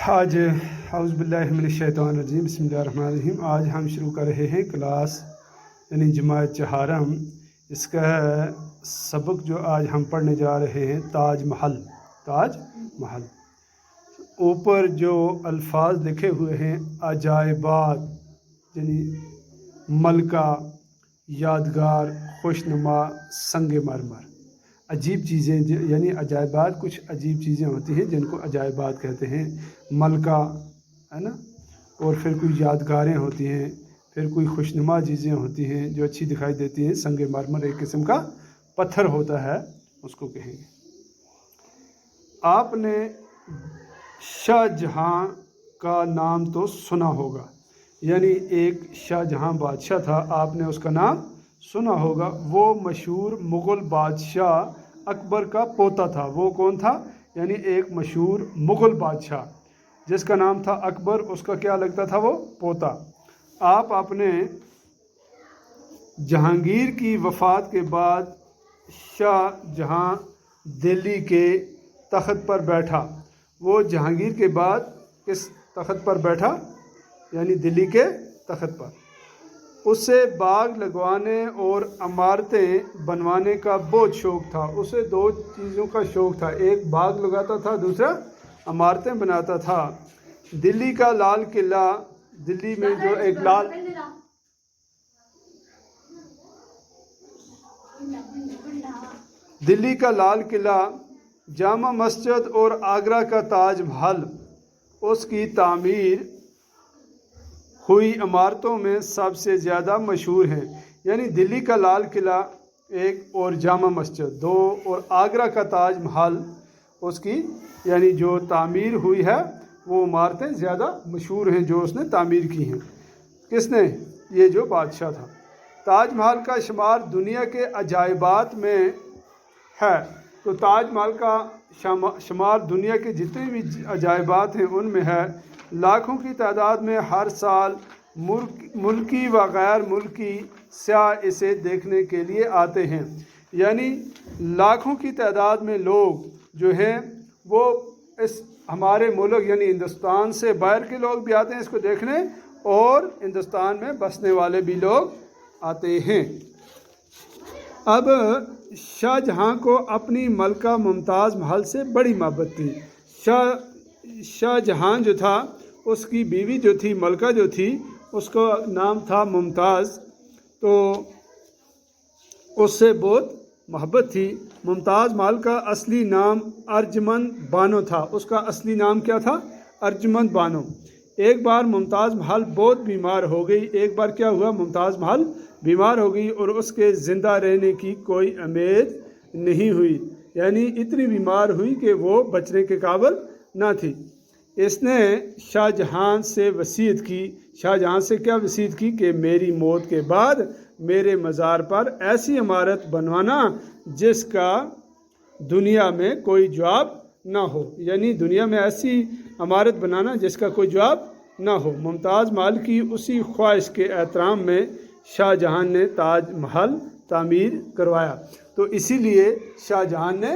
आज औज़ु बिल्लाहि मिनश शैतानिर रजीम बिस्मिल्लाहिर रहमानिर रहीम। आज हम शुरू कर रहे हैं क्लास यानी जमात चहारम। इसका सबक जो आज हम पढ़ने जा रहे हैं ताज महल। ताज महल ऊपर जो अल्फाज लिखे हुए हैं अजायबात यानी मलका, यादगार, खुशनुमा, संग मरमर, अजीब चीज़ें यानी अजायबात। कुछ अजीब चीज़ें होती हैं जिनको अजायबात कहते हैं। मलका है ना, और फिर कोई यादगारें होती हैं, फिर कोई खुशनुमा चीज़ें होती हैं जो अच्छी दिखाई देती हैं। संग मरमर एक किस्म का पत्थर होता है, उसको कहेंगे। आपने शाहजहाँ का नाम तो सुना होगा, यानी एक शाहजहाँ बादशाह था, आपने उसका नाम सुना होगा। वो मशहूर मुग़ल बादशाह अकबर का पोता था। वो कौन था? यानी एक मशहूर मुग़ल बादशाह जिसका नाम था अकबर, उसका क्या लगता था? वो पोता। आप अपने जहांगीर की वफ़ात के बाद शाहजहाँ दिल्ली के तख्त पर बैठा। वो जहांगीर के बाद किस तख्त पर बैठा? यानी दिल्ली के तख्त पर। उसे बाग लगवाने और इमारतें बनवाने का बहुत शौक़ था। उसे दो चीज़ों का शौक़ था, एक बाग लगाता था, दूसरा इमारतें बनाता था। दिल्ली का लाल किला, दिल्ली में जो एक दिल्ली का लाल किला, जामा मस्जिद और आगरा का ताज महल उसकी तामीर हुई इमारतों में सबसे ज़्यादा मशहूर हैं। यानी दिल्ली का लाल किला एक, और जामा मस्जिद दो, और आगरा का ताज महल उसकी यानी जो तामीर हुई है वो इमारतें ज़्यादा मशहूर हैं जो उसने तामीर की हैं। किसने? ये जो बादशाह था। ताज महल का शुमार दुनिया के अजायबात में है। तो ताज महल का शुमार दुनिया के जितने भी अजायबात हैं उनमें है। लाखों की तादाद में हर साल मुल्की व गैर मुल्की सयाह इसे देखने के लिए आते हैं। यानी लाखों की तादाद में लोग जो हैं वो इस हमारे मुल्क यानी हिंदुस्तान से बाहर के लोग भी आते हैं इसको देखने, और हिंदुस्तान में बसने वाले भी लोग आते हैं। अब शाहजहाँ को अपनी मलका मुमताज़ महल से बड़ी मोहब्बत थी। शाहजहाँ जो था उसकी बीवी जो थी मलका जो थी उसका नाम था मुमताज़, तो उससे बहुत मोहब्बत थी। मुमताज़ महल का असली नाम अर्जुमंद बानो था। उसका असली नाम क्या था? अर्जुमंद बानो। एक बार मुमताज़ महल बहुत बीमार हो गई। एक बार क्या हुआ? मुमताज़ महल बीमार हो गई और उसके ज़िंदा रहने की कोई उम्मीद नहीं हुई। यानी इतनी बीमार हुई कि वो बचने के काबिल ना थी। इसने शाहजहाँ से वसीयत की। शाहजहाँ से क्या वसीयत की? कि मेरी मौत के बाद मेरे मज़ार पर ऐसी इमारत बनवाना जिसका दुनिया में कोई जवाब ना हो। यानी दुनिया में ऐसी इमारत बनाना जिसका कोई जवाब ना हो। मुमताज़ महल की उसी ख्वाहिश के एहतराम में शाहजहाँ ने ताज महल तामीर करवाया। तो इसीलिए शाहजहाँ ने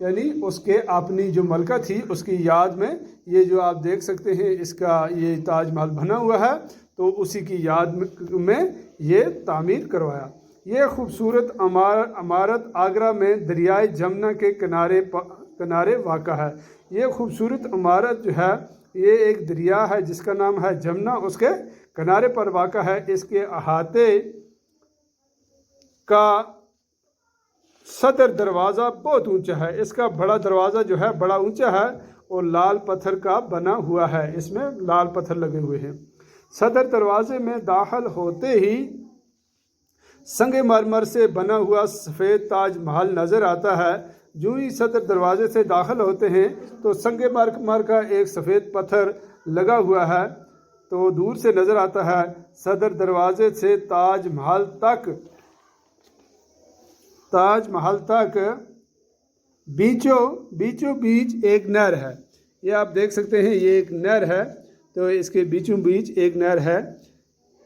यानी उसके अपनी जो मलका थी उसकी याद में ये जो आप देख सकते हैं इसका ये ताज महल बना हुआ है, तो उसी की याद में ये तामीर करवाया। ये खूबसूरत इमारत आगरा में दरियाए जमुना के किनारे वाक़ा है। ये खूबसूरत इमारत जो है ये एक दरिया है जिसका नाम है जमुना, उसके किनारे पर वाक़ा है। इसके अहाते का सदर दरवाज़ा बहुत ऊंचा है। इसका बड़ा दरवाज़ा जो है बड़ा ऊंचा है और लाल पत्थर का बना हुआ है, इसमें लाल पत्थर लगे हुए हैं। सदर दरवाजे में दाखिल होते ही संग मरमर से बना हुआ सफ़ेद ताज महल नज़र आता है। जो ही सदर दरवाजे से दाखिल होते हैं तो संग मरमर का एक सफ़ेद पत्थर लगा हुआ है, तो दूर से नज़र आता है। सदर दरवाजे से ताज महल तक बीचों बीच एक नहर है। ये आप देख सकते हैं, ये एक नहर है, तो इसके बीचों बीच एक नहर है।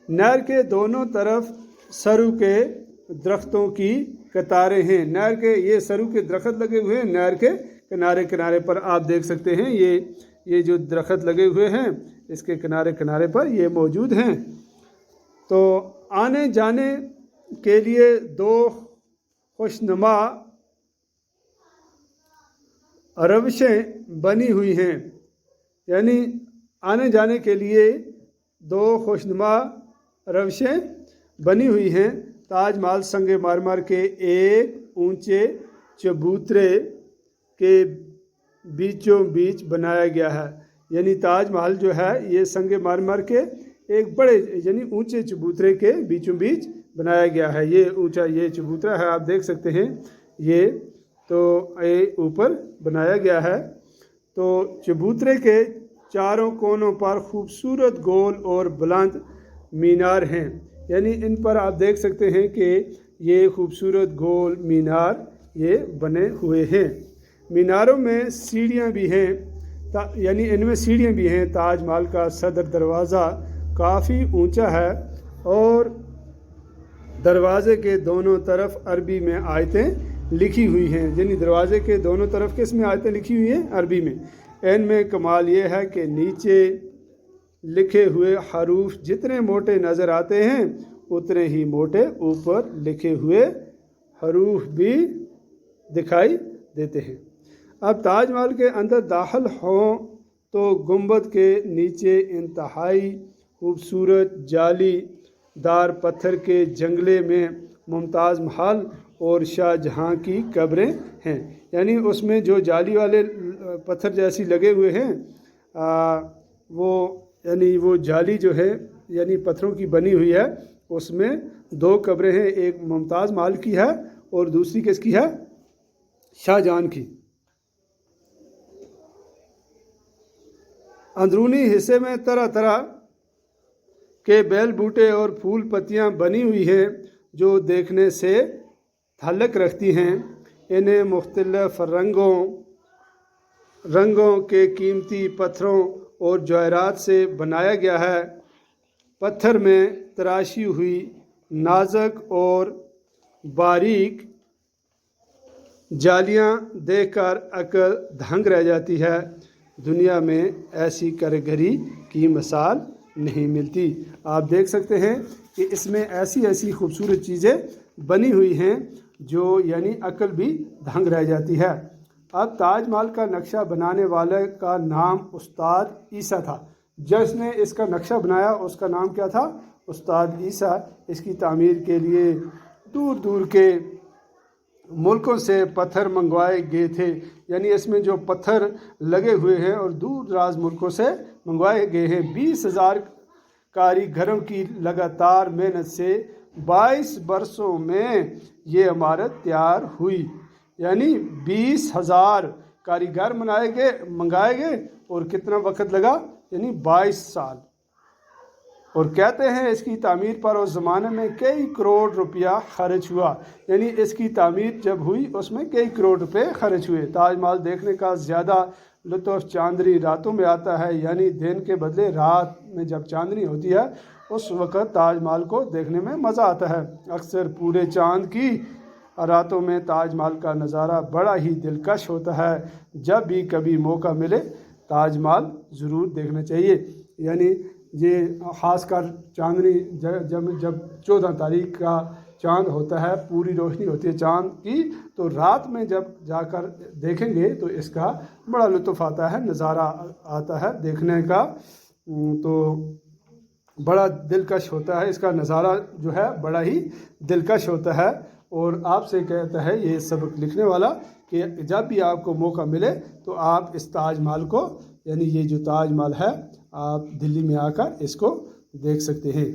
नहर के दोनों तरफ सरू के दरख्तों की कतारें हैं। नहर के ये सरू के दरख्त लगे हुए हैं। नहर के किनारे किनारे पर आप देख सकते हैं ये ये जो दरख्त लगे हुए हैं इसके किनारे किनारे पर ये मौजूद हैं। तो आने जाने के लिए दो खुशनुमा रविशें बनी हुई हैं, यानी आने जाने के लिए दो खुशनुमा रविशें बनी हुई हैं। ताज महल संग मरमर के एक ऊंचे चबूतरे के बीचों बीच बनाया गया है, यानी ताज महल जो है ये संग मरमर के एक बड़े यानी ऊंचे चबूतरे के बीचों बीच बनाया गया है। ये ऊंचा ये चबूतरा है, आप देख सकते हैं, ये तो ये ऊपर बनाया गया है। तो चबूतरे के चारों कोनों पर खूबसूरत गोल और बुलंद मीनार हैं, यानी इन पर आप देख सकते हैं कि ये खूबसूरत गोल मीनार ये बने हुए हैं। मीनारों में सीढ़ियाँ भी हैं, यानी इनमें सीढ़ियाँ भी हैं। ताज महल का सदर दरवाज़ा काफ़ी ऊंचा है और दरवाज़े के दोनों तरफ अरबी में आयतें लिखी हुई हैं, यानी दरवाज़े के दोनों तरफ किस में आयतें लिखी हुई हैं? अरबी में। इनमें कमाल ये है कि नीचे लिखे हुए हरूफ जितने मोटे नज़र आते हैं उतने ही मोटे ऊपर लिखे हुए हरूफ भी दिखाई देते हैं। अब ताजमहल के अंदर दाखिल हों तो गुंबद के नीचे इंतहाई खूबसूरत जालीदार पत्थर के जंगले में मुमताज़ महल और शाहजहाँ की कब्रें हैं, यानी उसमें जो जाली वाले पत्थर जैसी लगे हुए हैं वो यानी वो जाली जो है यानी पत्थरों की बनी हुई है, उसमें दो कब्रें हैं, एक मुमताज़ महल की है और दूसरी किसकी है? शाहजहाँ की। अंदरूनी हिस्से में तरह तरह के बेल बूटे और फूल पत्तियां बनी हुई हैं जो देखने से ताल्लुक़ रखती हैं। इन्हें मुख्तलिफ़ रंगों के कीमती पत्थरों और जवाहरात से बनाया गया है। पत्थर में तराशी हुई नाजुक और बारीक जालियां देखकर अक्ल दंग रह जाती है। दुनिया में ऐसी कारीगरी की मिसाल नहीं मिलती। आप देख सकते हैं कि इसमें ऐसी ऐसी खूबसूरत चीज़ें बनी हुई हैं जो यानी अक्ल भी दंग रह जाती है। अब ताजमहल का नक्शा बनाने वाले का नाम उस्ताद ईसा था। जिसने इसका नक्शा बनाया उसका नाम क्या था? उस्ताद ईसा। इसकी तामीर के लिए दूर दूर के मुल्कों से पत्थर मंगवाए गए थे, यानी इसमें जो पत्थर लगे हुए हैं और दूर दराज मुल्कों से मंगवाए गए हैं। 20,000 कारीगरों की लगातार मेहनत से 22 बरसों में ये इमारत तैयार हुई, यानी 20,000 कारीगर मंगाए गए और कितना वक्त लगा? यानी 22 साल। और कहते हैं इसकी तामीर पर उस ज़माने में कई करोड़ रुपया खर्च हुआ, यानी इसकी तामीर जब हुई उसमें कई करोड़ रुपए खर्च हुए। ताजमहल देखने का ज़्यादा लुत्फ़ चांदनी रातों में आता है, यानी दिन के बदले रात में जब चांदनी होती है उस वक़्त ताजमहल को देखने में मज़ा आता है। अक्सर पूरे चाँद की रातों में ताजमहल का नज़ारा बड़ा ही दिलकश होता है। जब भी कभी मौका मिले ताजमहल ज़रूर देखना चाहिए। यानी ये ख़ासकर चांदनी जब 14 तारीख का चाँद होता है, पूरी रोशनी होती है चाँद की, तो रात में जब जाकर देखेंगे तो इसका बड़ा लुत्फ़ आता है, नज़ारा आता है देखने का, तो बड़ा दिलकश होता है। इसका नज़ारा जो है बड़ा ही दिलकश होता है। और आपसे कहता है ये सबक लिखने वाला कि जब भी आपको मौका मिले तो आप इस ताजमहल को, यानी ये जो ताजमहल है, आप दिल्ली में आकर इसको देख सकते हैं।